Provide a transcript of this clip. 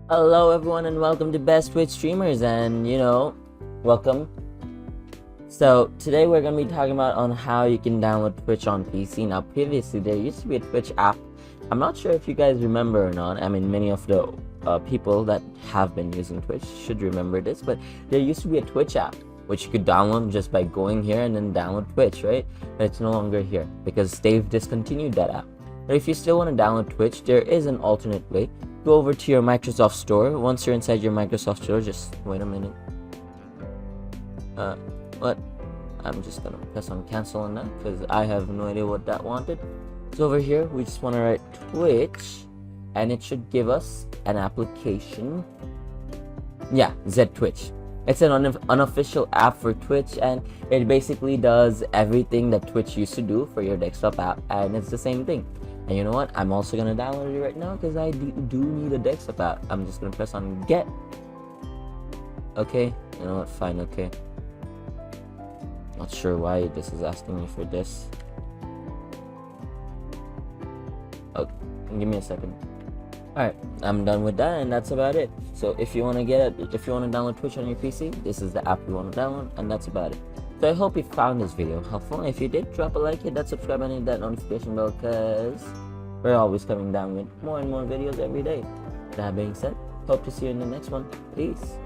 Hello, everyone, and welcome to Best Twitch Streamers. And welcome. So today we're gonna be talking about on how you can download Twitch on PC. Now, previously there used to be a Twitch app. I'm not sure if you guys remember or not. I mean, many of the people that have been using Twitch should remember this. But there used to be a Twitch app which you could download just by going here and then download Twitch, right? But it's no longer here because they've discontinued that app. But if you still want to download Twitch, there is an alternate way. Go over to your Microsoft Store. Once you're inside your Microsoft Store, just wait a minute. What? I'm just gonna press on cancel on that because I have no idea what that wanted. So over here, we just want to write Twitch, and it should give us an application. Yeah, ZTwitch. It's an unofficial app for Twitch, and it basically does everything that Twitch used to do for your desktop app, and it's the same thing. And you know what? I'm also gonna download it right now because I do need a desktop app. I'm just gonna press on get. Okay, you know what? Fine, okay. Not sure why this is asking me for this. Okay, give me a second. Alright, I'm done with that, and that's about it. So if you want to download Twitch on your PC, this is the app you want to download, and that's about it. So I hope you found this video helpful. If you did, drop a like, hit that subscribe, and hit that notification bell, because we're always coming down with more and more videos every day. That being said, hope to see you in the next one. Peace.